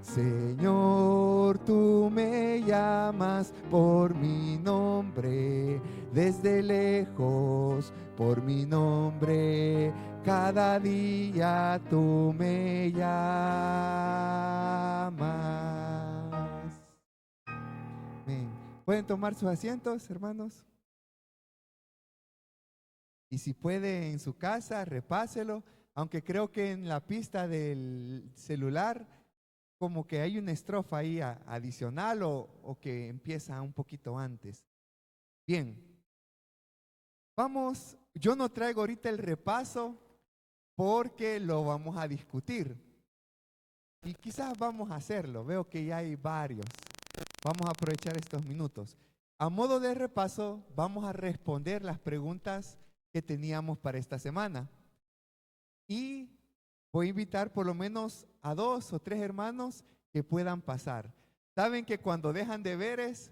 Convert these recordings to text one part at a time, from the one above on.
Señor, tú me llamas por mi nombre, desde lejos por mi nombre, cada día tú me llamas. Amén. ¿Pueden tomar sus asientos, hermanos? Y si puede en su casa, repáselo, aunque creo que en la pista del celular como que hay una estrofa ahí adicional o que empieza un poquito antes. Bien, vamos, yo no traigo ahorita el repaso porque lo vamos a discutir y quizás vamos a hacerlo, veo que ya hay varios. Vamos a aprovechar estos minutos. A modo de repaso, vamos a responder las preguntas que teníamos para esta semana. Y voy a invitar por lo menos a 2 o 3 hermanos que puedan pasar. Saben que cuando dejan deberes,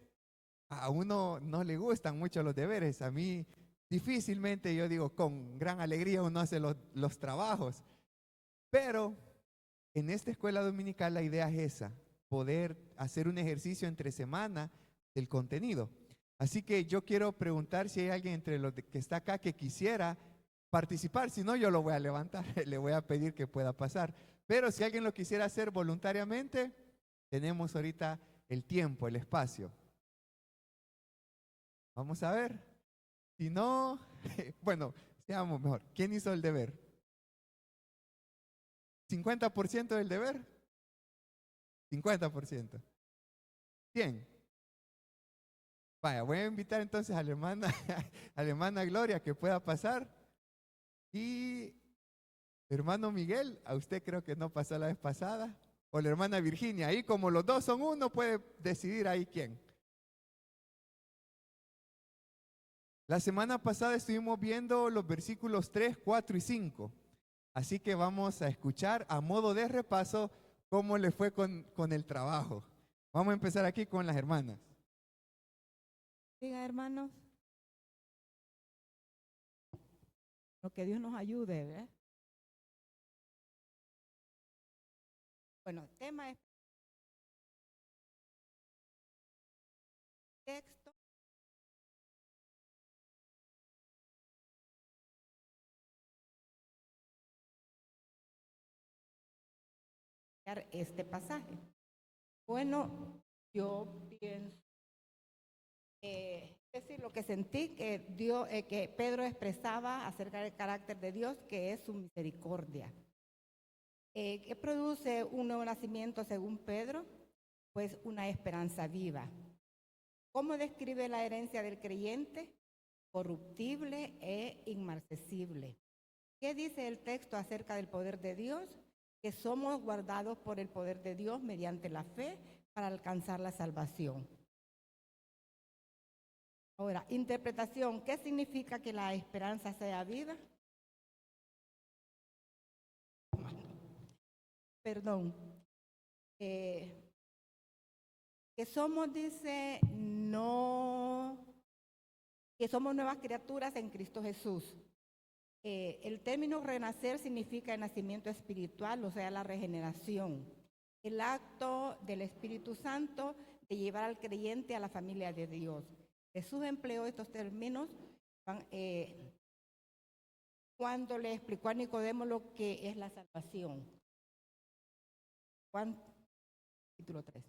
a uno no le gustan mucho los deberes. A mí difícilmente, yo digo, con gran alegría uno hace los trabajos. Pero en esta escuela dominical la idea es esa, poder hacer un ejercicio entre semana del contenido. Así que yo quiero preguntar si hay alguien entre los que está acá que quisiera participar. Si no, yo lo voy a levantar, le voy a pedir que pueda pasar. Pero si alguien lo quisiera hacer voluntariamente, tenemos ahorita el tiempo, el espacio. Vamos a ver. Si no, bueno, seamos mejor. ¿Quién hizo el deber? ¿50% del deber? 50%. 100. Vaya, voy a invitar entonces a la hermana, a la hermana Gloria que pueda pasar. Y hermano Miguel, a usted creo que no pasó la vez pasada. O la hermana Virginia, ahí como los dos son uno, puede decidir ahí quién. La semana pasada estuvimos viendo los versículos 3, 4 y 5. Así que vamos a escuchar a modo de repaso cómo le fue con el trabajo. Vamos a empezar aquí con las hermanas. Diga, hermanos, lo que Dios nos ayude, ¿verdad? Bueno, el tema es texto. Este pasaje. Bueno, yo pienso decir lo que sentí que Dios, que Pedro expresaba acerca del carácter de Dios, que es su misericordia. ¿Qué produce un nuevo nacimiento según Pedro? Pues una esperanza viva. ¿Cómo describe la herencia del creyente? Corruptible e inmarcesible. ¿Qué dice el texto acerca del poder de Dios? Que somos guardados por el poder de Dios mediante la fe para alcanzar la salvación. Ahora, interpretación. ¿Qué significa que la esperanza sea viva? Perdón. Que somos, dice, no, que somos nuevas criaturas en Cristo Jesús. El término renacer significa el nacimiento espiritual, o sea, la regeneración. El acto del Espíritu Santo de llevar al creyente a la familia de Dios. Jesús empleó estos términos cuando le explicó a Nicodemo lo que es la salvación. Juan, capítulo 3.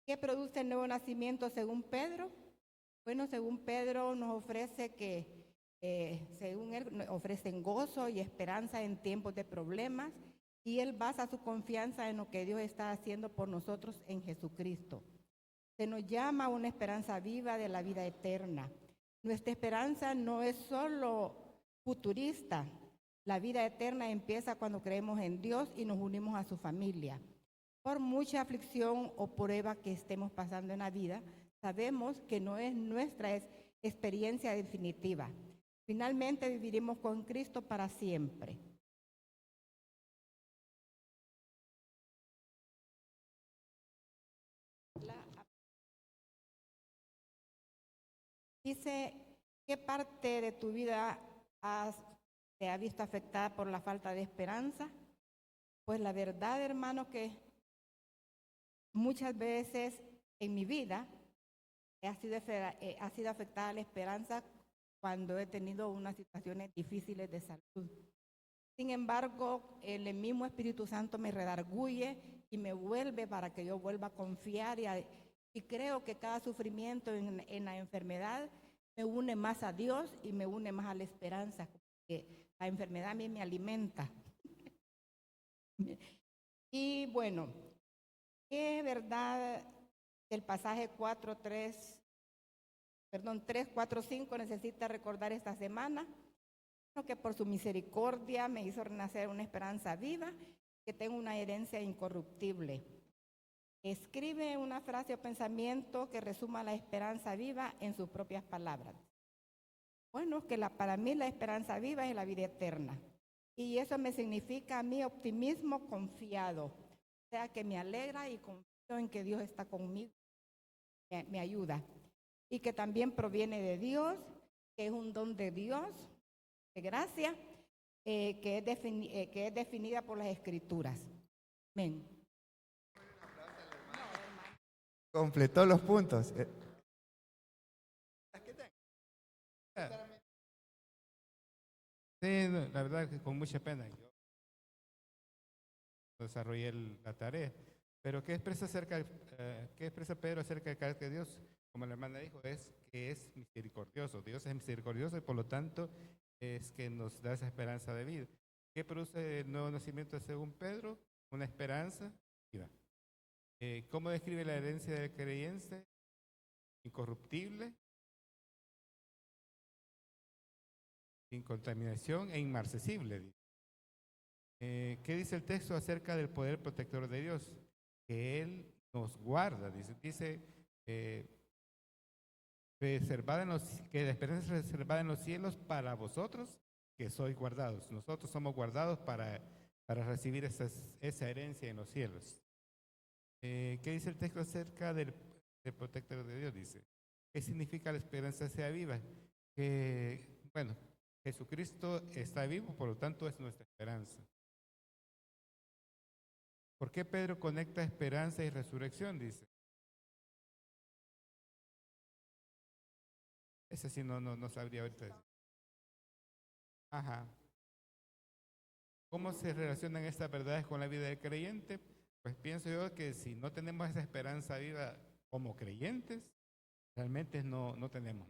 ¿Qué produce el nuevo nacimiento según Pedro? Bueno, según Pedro nos ofrece según él, ofrecen gozo y esperanza en tiempos de problemas, y él basa su confianza en lo que Dios está haciendo por nosotros en Jesucristo. Se nos llama a una esperanza viva de la vida eterna. Nuestra esperanza no es solo futurista. La vida eterna empieza cuando creemos en Dios y nos unimos a su familia. Por mucha aflicción o prueba que estemos pasando en la vida, sabemos que no es nuestra experiencia definitiva. Finalmente viviremos con Cristo para siempre. Dice, ¿qué parte de tu vida te ha visto afectada por la falta de esperanza? Pues la verdad, hermano, que muchas veces en mi vida ha sido afectada la esperanza cuando he tenido unas situaciones difíciles de salud. Sin embargo, el mismo Espíritu Santo me redarguye y me vuelve para que yo vuelva a confiar y creo que cada sufrimiento en la enfermedad me une más a Dios y me une más a la esperanza, porque la enfermedad a mí me alimenta. Y bueno, es verdad que el pasaje 3, 4, 5 necesita recordar esta semana, que por su misericordia me hizo renacer una esperanza viva, que tengo una herencia incorruptible. Escribe una frase o pensamiento que resuma la esperanza viva en sus propias palabras. Bueno, que para mí la esperanza viva es la vida eterna. Y eso me significa a mí optimismo confiado. O sea, que me alegra y confío en que Dios está conmigo, me ayuda. Y que también proviene de Dios, que es un don de Dios, de gracia, que es definida por las Escrituras. Amén. Completó los puntos. Sí, no, la verdad que con mucha pena yo desarrollé la tarea. Pero ¿qué expresa Pedro acerca del carácter de Dios? Como la hermana dijo, es que es misericordioso. Dios es misericordioso y por lo tanto es que nos da esa esperanza de vida. ¿Qué produce el nuevo nacimiento según Pedro? Una esperanza viva. ¿Cómo describe la herencia del creyente? Incorruptible, sin contaminación e inmarcesible. ¿Qué dice el texto acerca del poder protector de Dios? Que Él nos guarda, dice que la esperanza es reservada en los cielos para vosotros que sois guardados. Nosotros somos guardados para recibir esa herencia en los cielos. ¿Qué dice el texto acerca del protector de Dios? Dice, ¿qué significa la esperanza sea viva? Que, bueno, Jesucristo está vivo, por lo tanto es nuestra esperanza. ¿Por qué Pedro conecta esperanza y resurrección? Dice. Ese sí no sabría ahorita decir. Ajá. ¿Cómo se relacionan estas verdades con la vida del creyente? Pues pienso yo que si no tenemos esa esperanza viva como creyentes, realmente no tenemos.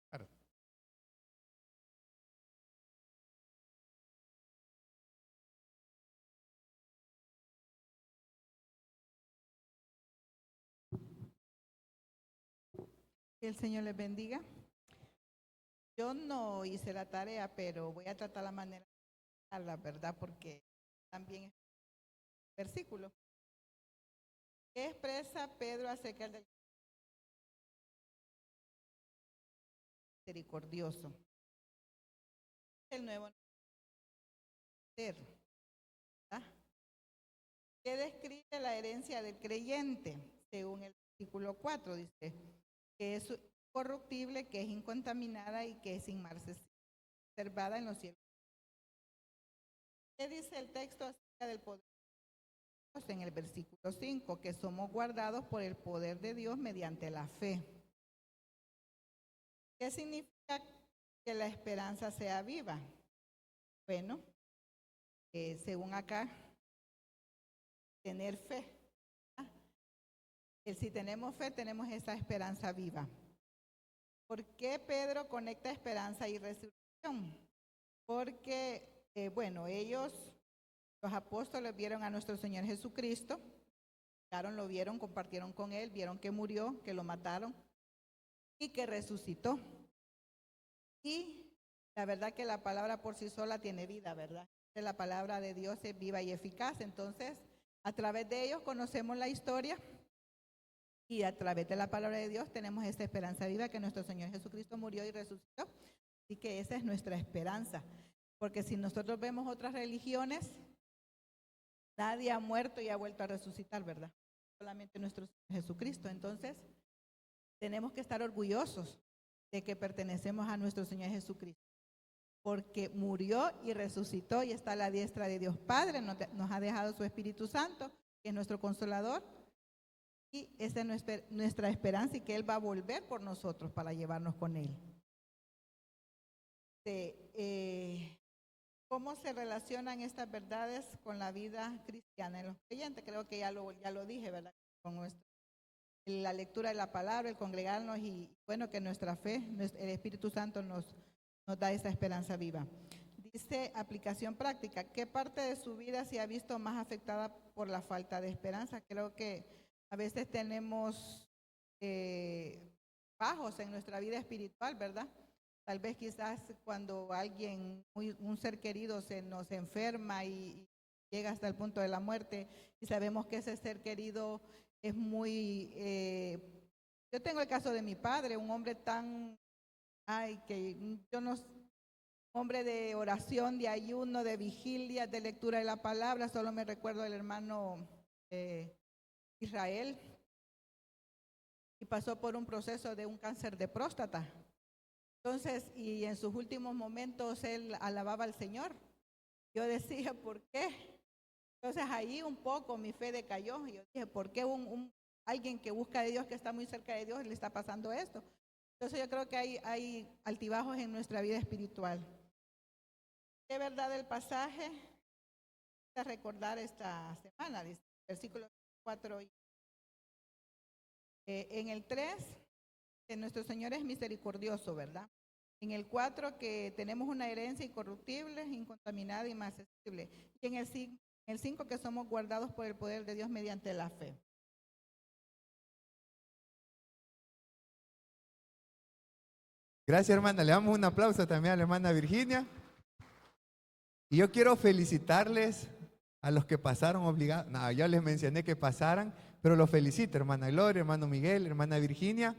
Claro. Que el Señor les bendiga. Yo no hice la tarea, pero voy a tratar la manera de la verdad, porque también es un versículo. ¿Qué expresa Pedro acerca del misericordioso? El nuevo ser. ¿Qué describe la herencia del creyente? Según el versículo 4, dice que es corruptible, que es incontaminada y que es inmarcesible, reservada en los cielos. ¿Qué dice el texto acerca del poder de Dios? En el versículo 5, que somos guardados por el poder de Dios mediante la fe. ¿Qué significa que la esperanza sea viva? Bueno, según acá, tener fe. Si tenemos fe, tenemos esa esperanza viva. ¿Por qué Pedro conecta esperanza y resurrección? Porque, ellos, los apóstoles, vieron a nuestro Señor Jesucristo, lo vieron, compartieron con Él, vieron que murió, que lo mataron y que resucitó. Y la verdad que la palabra por sí sola tiene vida, ¿verdad? La palabra de Dios es viva y eficaz. Entonces, a través de ellos conocemos la historia y a través de la palabra de Dios tenemos esta esperanza viva, que nuestro Señor Jesucristo murió y resucitó. Así que esa es nuestra esperanza. Porque si nosotros vemos otras religiones, nadie ha muerto y ha vuelto a resucitar, ¿verdad? Solamente nuestro Señor Jesucristo. Entonces, tenemos que estar orgullosos de que pertenecemos a nuestro Señor Jesucristo, porque murió y resucitó y está a la diestra de Dios Padre, nos ha dejado su Espíritu Santo, que es nuestro Consolador, y esa es nuestra esperanza y que Él va a volver por nosotros para llevarnos con Él. ¿Cómo se relacionan estas verdades con la vida cristiana en los creyentes? Creo que ya lo dije, ¿verdad? Con la lectura de la palabra, el congregarnos y bueno, que nuestra fe, el Espíritu Santo nos da esa esperanza viva. Dice aplicación práctica. ¿Qué parte de su vida se ha visto más afectada por la falta de esperanza? Creo que a veces tenemos bajos en nuestra vida espiritual, ¿verdad? Tal vez quizás cuando un ser querido se nos enferma y llega hasta el punto de la muerte y sabemos que ese ser querido es muy... yo tengo el caso de mi padre, un hombre hombre de oración, de ayuno, de vigilia, de lectura de la palabra. Solo me recuerdo del hermano Israel y pasó por un proceso de un cáncer de próstata. Entonces, y en sus últimos momentos él alababa al Señor. Yo decía, ¿por qué? Entonces ahí un poco mi fe decayó. Yo dije, ¿por qué alguien que busca de Dios, que está muy cerca de Dios, le está pasando esto? Entonces yo creo que hay altibajos en nuestra vida espiritual. ¿Qué verdad del pasaje? A recordar esta semana, versículos 4 en el 3, que nuestro Señor es misericordioso, ¿verdad? En el 4, que tenemos una herencia incorruptible, incontaminada y inaccesible. Y en el 5, que somos guardados por el poder de Dios mediante la fe. Gracias, hermana. Le damos un aplauso también a la hermana Virginia. Y yo quiero felicitarles a los que pasaron obligados. No, yo les mencioné que pasaran, pero los felicito, hermana Gloria, hermano Miguel, hermana Virginia.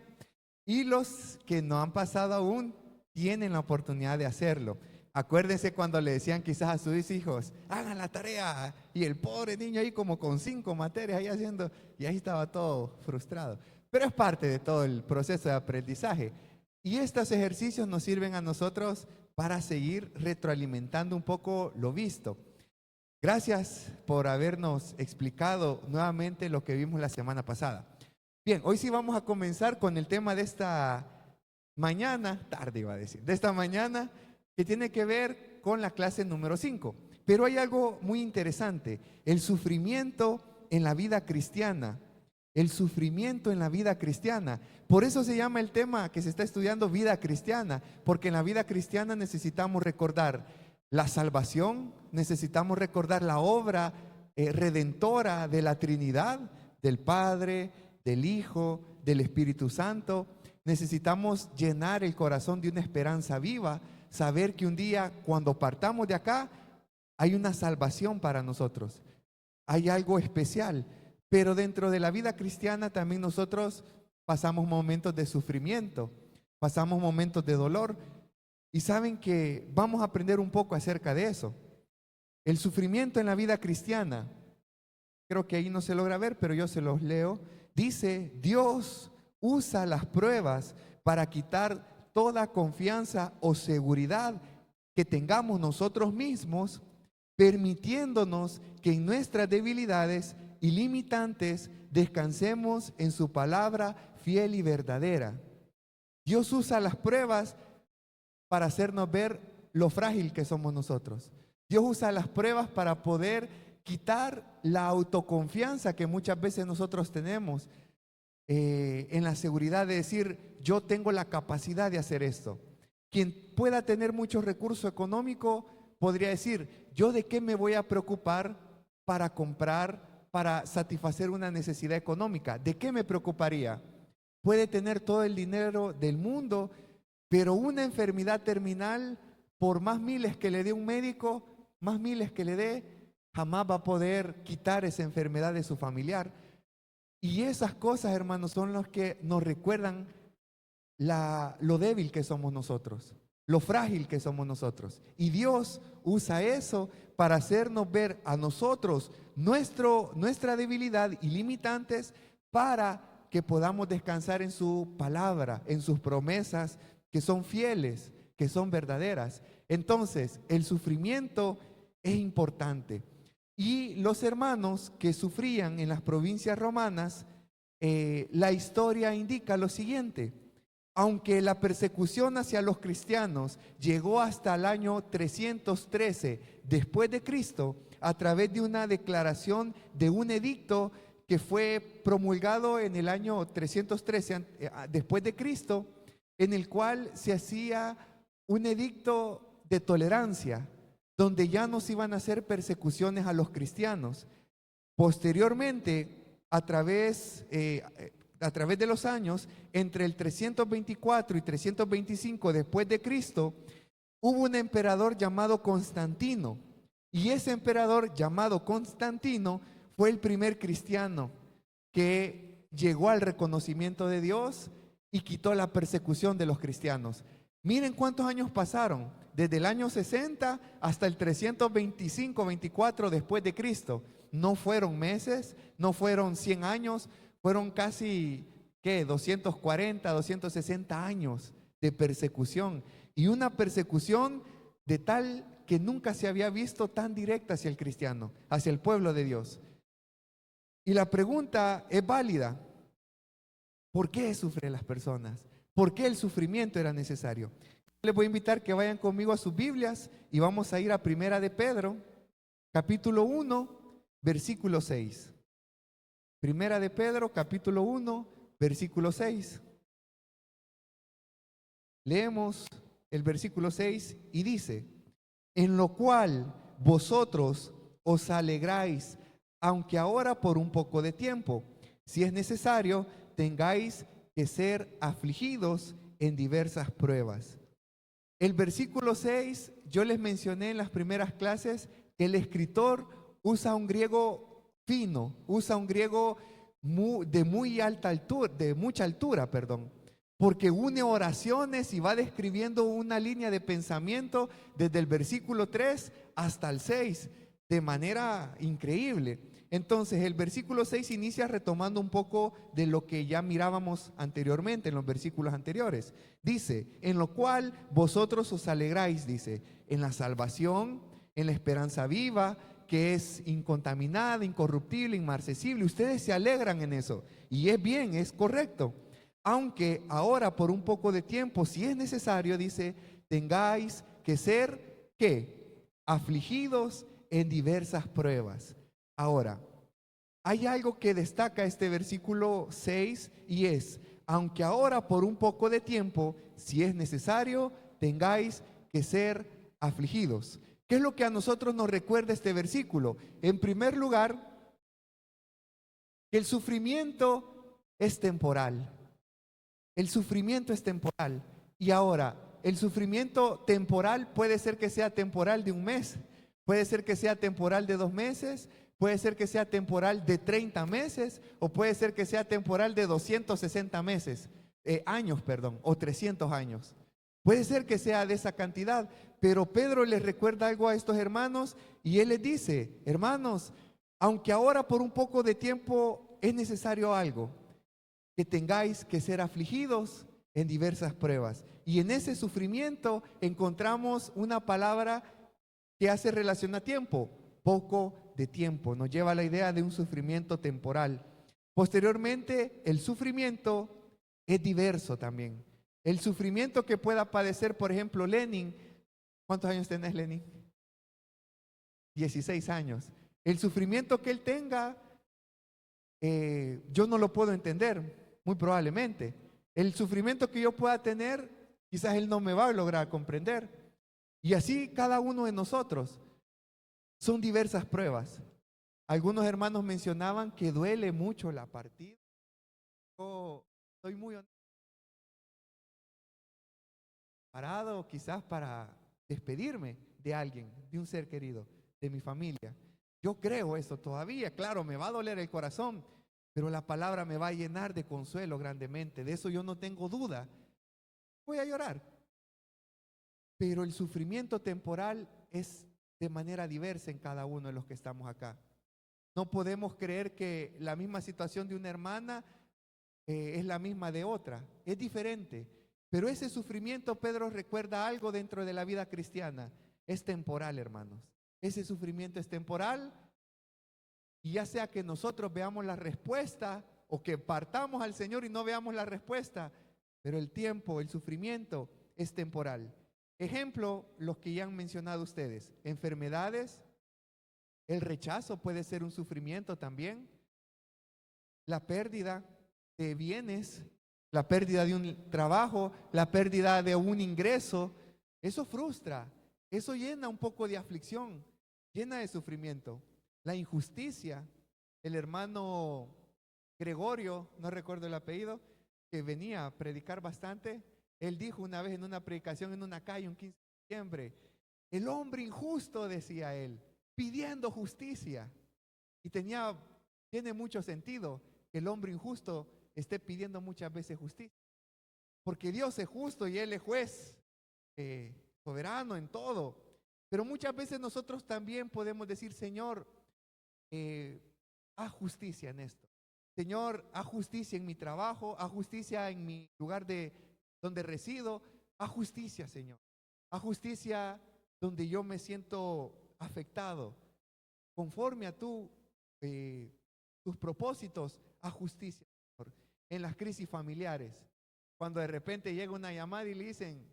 Y los que no han pasado aún tienen la oportunidad de hacerlo. Acuérdense cuando le decían quizás a sus hijos, hagan la tarea. Y el pobre niño ahí como con 5 materias ahí haciendo, y ahí estaba todo frustrado. Pero es parte de todo el proceso de aprendizaje. Y estos ejercicios nos sirven a nosotros para seguir retroalimentando un poco lo visto. Gracias por habernos explicado nuevamente lo que vimos la semana pasada. Bien, hoy sí vamos a comenzar con el tema de esta mañana, tarde iba a decir, de esta mañana, que tiene que ver con la clase número 5. Pero hay algo muy interesante, el sufrimiento en la vida cristiana. El sufrimiento en la vida cristiana. Por eso se llama el tema que se está estudiando vida cristiana, porque en la vida cristiana necesitamos recordar la salvación, necesitamos recordar la obra redentora de la Trinidad, del Padre, del Hijo, del Espíritu Santo. Necesitamos llenar el corazón de una esperanza viva, saber que un día cuando partamos de acá hay una salvación para nosotros, hay algo especial. Pero dentro de la vida cristiana también nosotros pasamos momentos de sufrimiento, pasamos momentos de dolor. Y saben que vamos a aprender un poco acerca de eso. El sufrimiento en la vida cristiana, creo que ahí no se logra ver, pero yo se los leo. Dice, Dios usa las pruebas para quitar toda confianza o seguridad que tengamos nosotros mismos, permitiéndonos que en nuestras debilidades y limitantes descansemos en su palabra fiel y verdadera. Dios usa las pruebas para hacernos ver lo frágil que somos nosotros. Dios usa las pruebas para poder quitar la autoconfianza que muchas veces nosotros tenemos en la seguridad de decir, yo tengo la capacidad de hacer esto. Quien pueda tener mucho recurso económico podría decir, ¿yo de qué me voy a preocupar para comprar, para satisfacer una necesidad económica? ¿De qué me preocuparía? Puede tener todo el dinero del mundo, pero una enfermedad terminal, por más miles que le dé un médico, más miles que le dé, jamás va a poder quitar esa enfermedad de su familiar. Y esas cosas, hermanos, son las que nos recuerdan lo débil que somos nosotros, lo frágil que somos nosotros. Y Dios usa eso para hacernos ver a nosotros nuestra debilidad y limitantes, para que podamos descansar en su palabra, en sus promesas que son fieles, que son verdaderas. Entonces, el sufrimiento es importante. Y los hermanos que sufrían en las provincias romanas la historia indica lo siguiente: aunque la persecución hacia los cristianos llegó hasta el año 313 después de Cristo, a través de una declaración de un edicto que fue promulgado en el año 313 después de Cristo, en el cual se hacía un edicto de tolerancia, donde ya no se iban a hacer persecuciones a los cristianos. Posteriormente, a través de los años, entre el 324 y 325 después de Cristo, hubo un emperador llamado Constantino, y ese emperador llamado Constantino fue el primer cristiano que llegó al reconocimiento de Dios y quitó la persecución de los cristianos. Miren cuántos años pasaron, desde el año 60 hasta el 325-24 después de Cristo. No fueron meses, no fueron 100 años, fueron casi, 240, 260 años de persecución. Y una persecución de tal que nunca se había visto tan directa hacia el cristiano, hacia el pueblo de Dios. Y la pregunta es válida: ¿por qué sufren las personas? ¿Por qué el sufrimiento era necesario? Les voy a invitar que vayan conmigo a sus Biblias y vamos a ir a Primera de Pedro, capítulo 1, versículo 6. Primera de Pedro, capítulo 1, versículo 6. Leemos el versículo 6 y dice: en lo cual vosotros os alegráis, aunque ahora por un poco de tiempo, si es necesario, tengáis que ser afligidos en diversas pruebas. El versículo 6, yo les mencioné en las primeras clases que el escritor usa un griego fino, usa un griego de mucha altura, porque une oraciones y va describiendo una línea de pensamiento desde el versículo 3 hasta el 6 de manera increíble. Entonces el versículo 6 inicia retomando un poco de lo que ya mirábamos anteriormente en los versículos anteriores. Dice: en lo cual vosotros os alegráis, dice, en la salvación, en la esperanza viva, que es incontaminada, incorruptible, inmarcesible. Ustedes se alegran en eso y es bien, es correcto. Aunque ahora por un poco de tiempo, si es necesario, dice, tengáis que ser, ¿qué? Afligidos en diversas pruebas. Ahora, hay algo que destaca este versículo 6 y es: aunque ahora por un poco de tiempo, si es necesario, tengáis que ser afligidos. ¿Qué es lo que a nosotros nos recuerda este versículo? En primer lugar, que el sufrimiento es temporal. El sufrimiento es temporal. Y ahora, el sufrimiento temporal puede ser que sea temporal de un mes, puede ser que sea temporal de 2 meses, puede ser que sea temporal de 30 meses, o puede ser que sea temporal de 260 años, o 300 años. Puede ser que sea de esa cantidad, pero Pedro les recuerda algo a estos hermanos y él les dice: hermanos, aunque ahora por un poco de tiempo es necesario algo, que tengáis que ser afligidos en diversas pruebas. Y en ese sufrimiento encontramos una palabra que hace relación a tiempo: poco de tiempo. Nos lleva a la idea de un sufrimiento temporal. Posteriormente, el sufrimiento es diverso también. El sufrimiento que pueda padecer, por ejemplo, Lenin. ¿Cuántos años tenés, Lenin? 16 años. El sufrimiento que él tenga, yo no lo puedo entender, muy probablemente. El sufrimiento que yo pueda tener, quizás él no me va a lograr comprender. Y así cada uno de nosotros. Son diversas pruebas. Algunos hermanos mencionaban que duele mucho la partida. Yo estoy muy parado quizás para despedirme de alguien, de un ser querido, de mi familia. Yo creo eso todavía. Claro, me va a doler el corazón, pero la palabra me va a llenar de consuelo grandemente. De eso yo no tengo duda. Voy a llorar. Pero el sufrimiento temporal es de manera diversa en cada uno de los que estamos acá. No podemos creer que la misma situación de una hermana es la misma de otra. Es diferente. Pero ese sufrimiento, Pedro recuerda algo dentro de la vida cristiana. Es temporal, hermanos. Ese sufrimiento es temporal. Y ya sea que nosotros veamos la respuesta o que partamos al Señor y no veamos la respuesta, pero el tiempo, el sufrimiento es temporal. Ejemplo, los que ya han mencionado ustedes, enfermedades, el rechazo puede ser un sufrimiento también, la pérdida de bienes, la pérdida de un trabajo, la pérdida de un ingreso, eso frustra, eso llena un poco de aflicción, llena de sufrimiento. La injusticia, el hermano Gregorio, no recuerdo el apellido, que venía a predicar bastante, él dijo una vez en una predicación en una calle, un 15 de diciembre, el hombre injusto, decía él, pidiendo justicia. Y tiene mucho sentido que el hombre injusto esté pidiendo muchas veces justicia. Porque Dios es justo y Él es juez, soberano en todo. Pero muchas veces nosotros también podemos decir, Señor, haz justicia en esto. Señor, haz justicia en mi trabajo, haz justicia en mi lugar donde resido, haz justicia, Señor. Haz justicia donde yo me siento afectado. Conforme a tus propósitos, haz justicia, Señor. En las crisis familiares, cuando de repente llega una llamada y le dicen,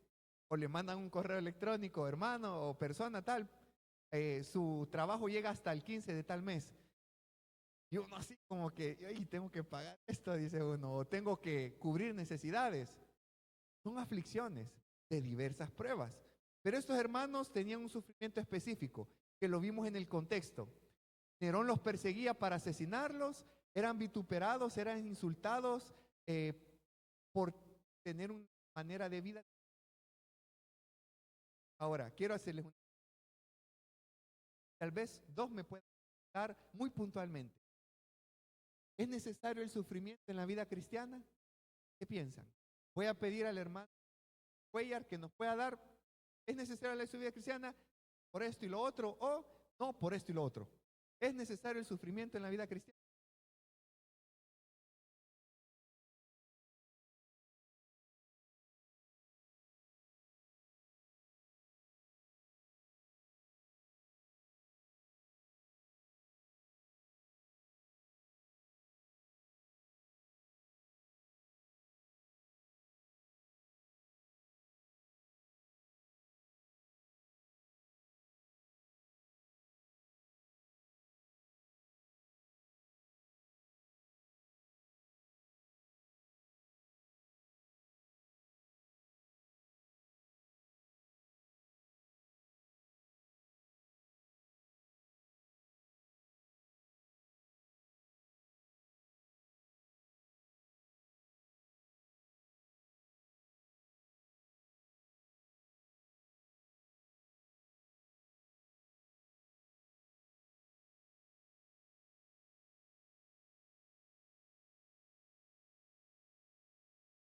o le mandan un correo electrónico, hermano o persona tal, su trabajo llega hasta el 15 de tal mes. Y uno así como que, ay, tengo que pagar esto, dice uno, o tengo que cubrir necesidades. Son aflicciones de diversas pruebas. Pero estos hermanos tenían un sufrimiento específico, que lo vimos en el contexto. Nerón los perseguía para asesinarlos, eran vituperados, eran insultados por tener una manera de vida. Ahora, quiero hacerles una... Tal vez dos me puedan dar muy puntualmente. ¿Es necesario el sufrimiento en la vida cristiana? ¿Qué piensan? Voy a pedir al hermano Cuellar que nos pueda dar, ¿es necesario la vida cristiana por esto y lo otro? O no, por esto y lo otro. ¿Es necesario el sufrimiento en la vida cristiana?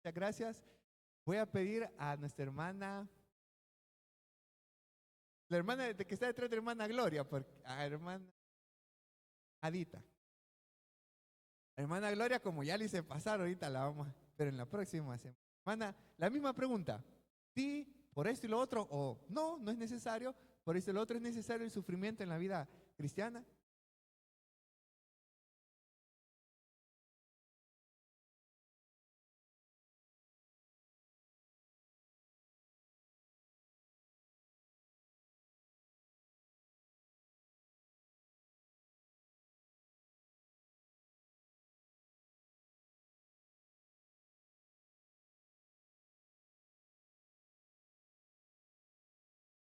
Muchas gracias. Voy a pedir a nuestra hermana, la hermana que está detrás de la hermana Gloria, a hermana Adita. La hermana Gloria, como ya le hice pasar, ahorita la vamos, pero en la próxima semana. Hermana, la misma pregunta. Sí, por esto y lo otro, o no, no es necesario, por esto y lo otro es necesario el sufrimiento en la vida cristiana.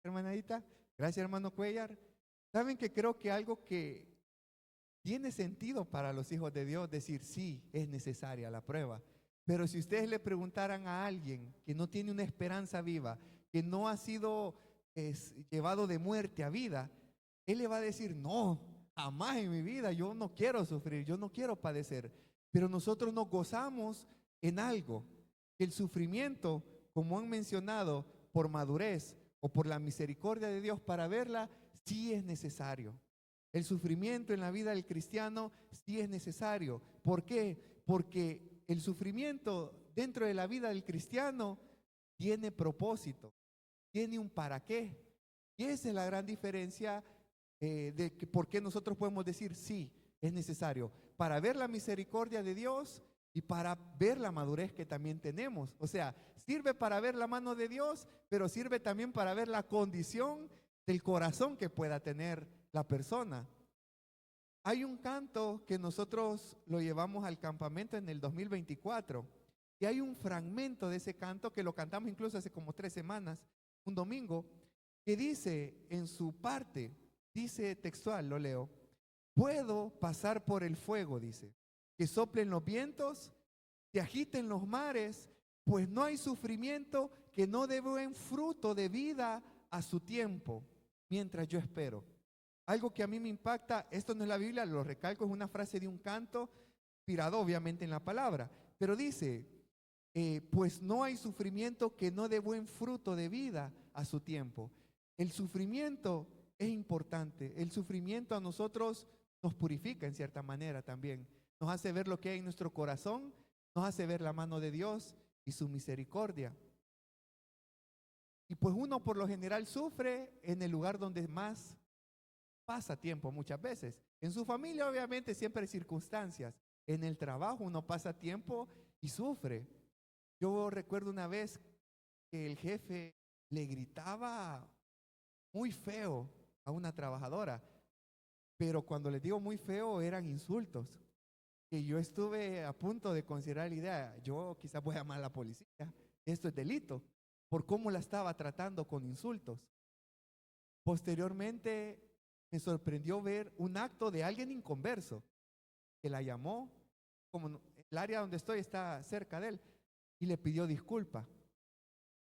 Hermanadita, gracias hermano Cuellar. Saben que creo que algo que tiene sentido para los hijos de Dios decir sí, es necesaria la prueba. Pero si ustedes le preguntaran a alguien que no tiene una esperanza viva, que no ha sido llevado de muerte a vida, él le va a decir no, jamás en mi vida, yo no quiero sufrir, yo no quiero padecer. Pero nosotros nos gozamos en algo, que el sufrimiento, como han mencionado, por madurez o por la misericordia de Dios para verla, sí es necesario. El sufrimiento en la vida del cristiano sí es necesario. ¿Por qué? Porque el sufrimiento dentro de la vida del cristiano tiene propósito, tiene un para qué. Y esa es la gran diferencia de por qué nosotros podemos decir sí, es necesario. para ver la misericordia de Dios y para ver la madurez que también tenemos. O sea, sirve para ver la mano de Dios, pero sirve también para ver la condición del corazón que pueda tener la persona. Hay un canto que nosotros lo llevamos al campamento en el 2024 y hay un fragmento de ese canto que lo cantamos incluso hace como 3 semanas, un domingo, que dice en su parte, dice textual, lo leo: puedo pasar por el fuego, dice, que soplen los vientos, que agiten los mares, pues no hay sufrimiento que no dé buen fruto de vida a su tiempo, mientras yo espero. Algo que a mí me impacta, esto no es la Biblia, lo recalco, es una frase de un canto, inspirado obviamente en la palabra, pero dice, pues no hay sufrimiento que no dé buen fruto de vida a su tiempo. El sufrimiento es importante, el sufrimiento a nosotros nos purifica en cierta manera también, nos hace ver lo que hay en nuestro corazón, nos hace ver la mano de Dios y su misericordia. Y pues uno por lo general sufre en el lugar donde más pasa tiempo muchas veces. En su familia obviamente siempre hay circunstancias. En el trabajo uno pasa tiempo y sufre. Yo recuerdo una vez que el jefe le gritaba muy feo a una trabajadora, pero cuando les digo muy feo eran insultos, que yo estuve a punto de considerar la idea, yo quizás voy a llamar a la policía, esto es delito, por cómo la estaba tratando con insultos. Posteriormente me sorprendió ver un acto de alguien inconverso que la llamó, como el área donde estoy está cerca de él, y le pidió disculpa.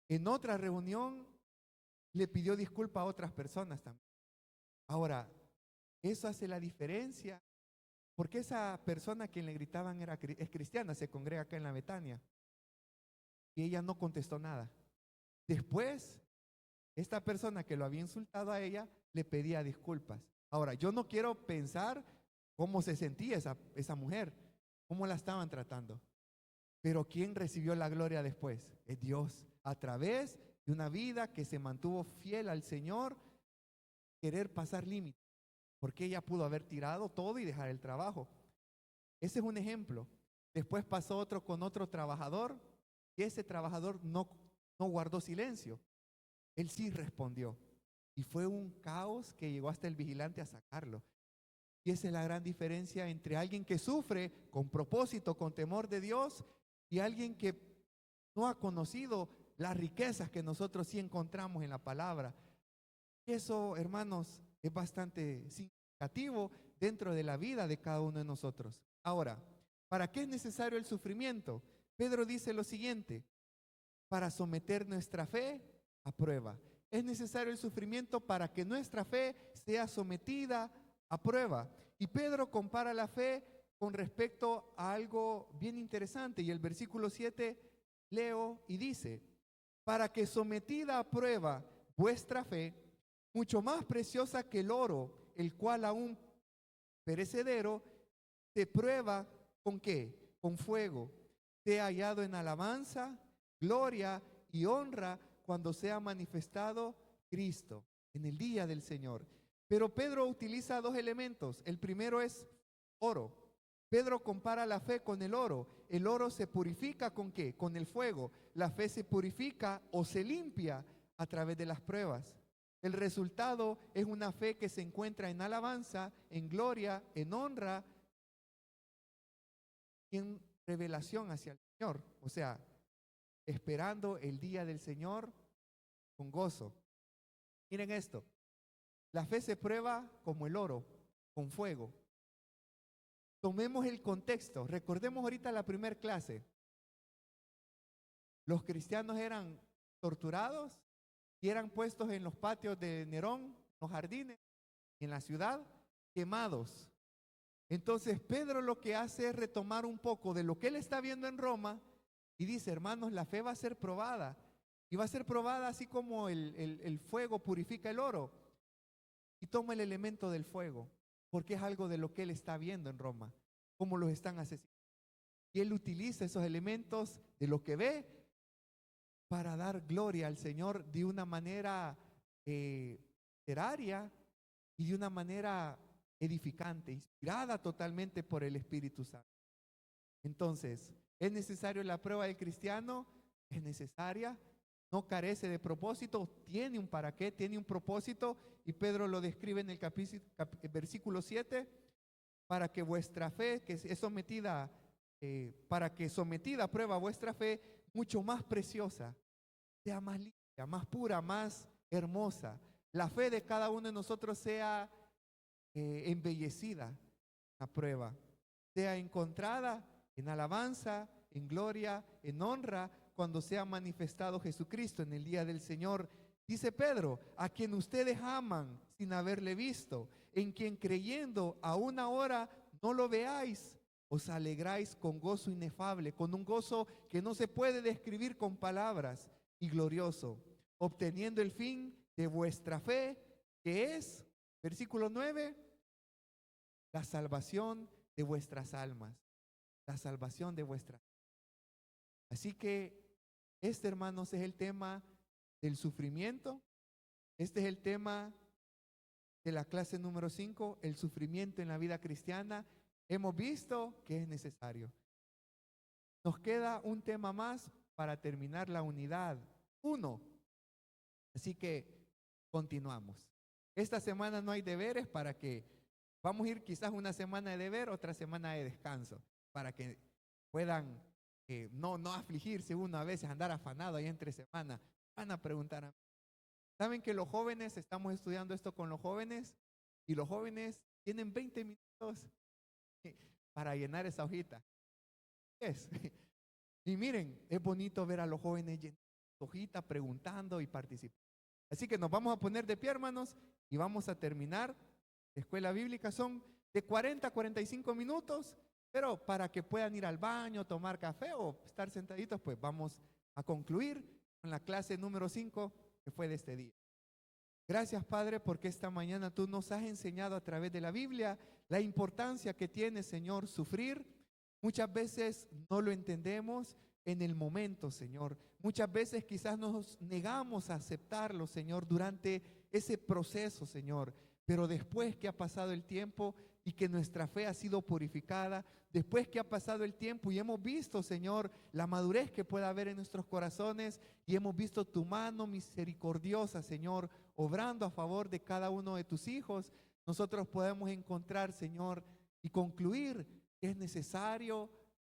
En otra reunión le pidió disculpa a otras personas también. Ahora, eso hace la diferencia, porque esa persona a quien le gritaban es cristiana, se congrega acá en la Betania, y ella no contestó nada. Después, esta persona que lo había insultado a ella le pedía disculpas. Ahora, yo no quiero pensar cómo se sentía esa mujer, cómo la estaban tratando. Pero ¿quién recibió la gloria después? Es Dios, a través de una vida que se mantuvo fiel al Señor, querer pasar límites, porque ella pudo haber tirado todo y dejar el trabajo. Ese es un ejemplo. Después pasó otro con otro trabajador y ese trabajador no guardó silencio. Él sí respondió. Y fue un caos que llegó hasta el vigilante a sacarlo. Y esa es la gran diferencia entre alguien que sufre con propósito, con temor de Dios, y alguien que no ha conocido las riquezas que nosotros sí encontramos en la palabra. Eso, hermanos, es bastante significativo dentro de la vida de cada uno de nosotros. Ahora, ¿para qué es necesario el sufrimiento? Pedro dice lo siguiente: para someter nuestra fe a prueba. Es necesario el sufrimiento para que nuestra fe sea sometida a prueba. Y Pedro compara la fe con respecto a algo bien interesante. Y el versículo 7 leo y dice: para que sometida a prueba vuestra fe, mucho más preciosa que el oro, el cual aún perecedero, se prueba ¿con qué? Con fuego, sea hallado en alabanza, gloria y honra cuando sea manifestado Cristo en el día del Señor. Pero Pedro utiliza 2 elementos. El primero es oro. Pedro compara la fe con el oro. El oro se purifica ¿con qué? Con el fuego. La fe se purifica o se limpia a través de las pruebas. El resultado es una fe que se encuentra en alabanza, en gloria, en honra y en revelación hacia el Señor. O sea, esperando el día del Señor con gozo. Miren esto, la fe se prueba como el oro, con fuego. Tomemos el contexto, recordemos ahorita la primera clase. Los cristianos eran torturados y eran puestos en los patios de Nerón, los jardines, en la ciudad, quemados. Entonces Pedro lo que hace es retomar un poco de lo que él está viendo en Roma y dice: hermanos, la fe va a ser probada. Y va a ser probada así como el fuego purifica el oro. Y toma el elemento del fuego, porque es algo de lo que él está viendo en Roma, cómo los están asesinando. Y él utiliza esos elementos de lo que ve para dar gloria al Señor de una manera literaria y de una manera edificante, inspirada totalmente por el Espíritu Santo. Entonces, ¿es necesario la prueba del cristiano? Es necesaria. No carece de propósito, tiene un para qué, tiene un propósito, y Pedro lo describe en el versículo 7, para que vuestra fe, que es sometida, para que sometida a prueba vuestra fe, mucho más preciosa, sea más limpia, más pura, más hermosa. La fe de cada uno de nosotros sea embellecida a prueba, sea encontrada en alabanza, en gloria, en honra, cuando sea manifestado Jesucristo en el día del Señor. Dice Pedro, a quien ustedes aman sin haberle visto, en quien creyendo aún ahora no lo veáis, os alegráis con gozo inefable, con un gozo que no se puede describir con palabras, y glorioso, obteniendo el fin de vuestra fe, que es, versículo 9, la salvación de vuestras almas, la salvación de vuestras almas. Así que este, hermanos, es el tema del sufrimiento. Este es el tema de la clase número 5, el sufrimiento en la vida cristiana. Hemos visto que es necesario. Nos queda un tema más para terminar la unidad 1. Así que continuamos. Esta semana no hay deberes, para que vamos a ir quizás una semana de deber, otra semana de descanso, para que puedan no afligirse uno a veces, andar afanado ahí entre semana. Van a preguntar a mí. ¿Saben que los jóvenes, estamos estudiando esto con los jóvenes, y los jóvenes tienen 20 minutos para llenar esa hojita? Es. Y miren, es bonito ver a los jóvenes llenando esa hojita, preguntando y participando. Así que nos vamos a poner de pie, hermanos, y vamos a terminar la escuela bíblica. Son de 40 a 45 minutos, pero para que puedan ir al baño, tomar café o estar sentaditos, pues vamos a concluir con la clase número 5 que fue de este día. Gracias, Padre, porque esta mañana tú nos has enseñado a través de la Biblia la importancia que tiene, Señor, sufrir. Muchas veces no lo entendemos en el momento, Señor. Muchas veces quizás nos negamos a aceptarlo, Señor, durante ese proceso, Señor. Pero después que ha pasado el tiempo y que nuestra fe ha sido purificada, después que ha pasado el tiempo y hemos visto, Señor, la madurez que pueda haber en nuestros corazones, y hemos visto tu mano misericordiosa, Señor, obrando a favor de cada uno de tus hijos, nosotros podemos encontrar, Señor, y concluir que es necesario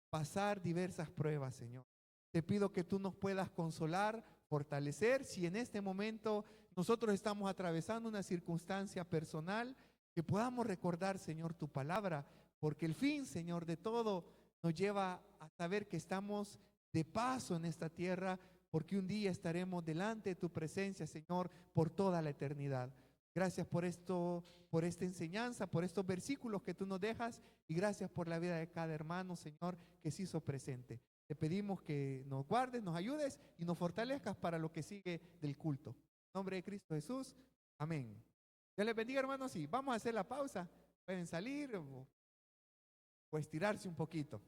pasar diversas pruebas, Señor. Te pido que tú nos puedas consolar, fortalecer, si en este momento nosotros estamos atravesando una circunstancia personal, que podamos recordar, Señor, tu palabra, porque el fin, Señor, de todo nos lleva a saber que estamos de paso en esta tierra, porque un día estaremos delante de tu presencia, Señor, por toda la eternidad. Gracias por esto, por esta enseñanza, por estos versículos que tú nos dejas, y gracias por la vida de cada hermano, Señor, que se hizo presente. Te pedimos que nos guardes, nos ayudes y nos fortalezcas para lo que sigue del culto. En nombre de Cristo Jesús, amén. Dios les bendiga, hermanos, y vamos a hacer la pausa. Pueden salir o estirarse un poquito.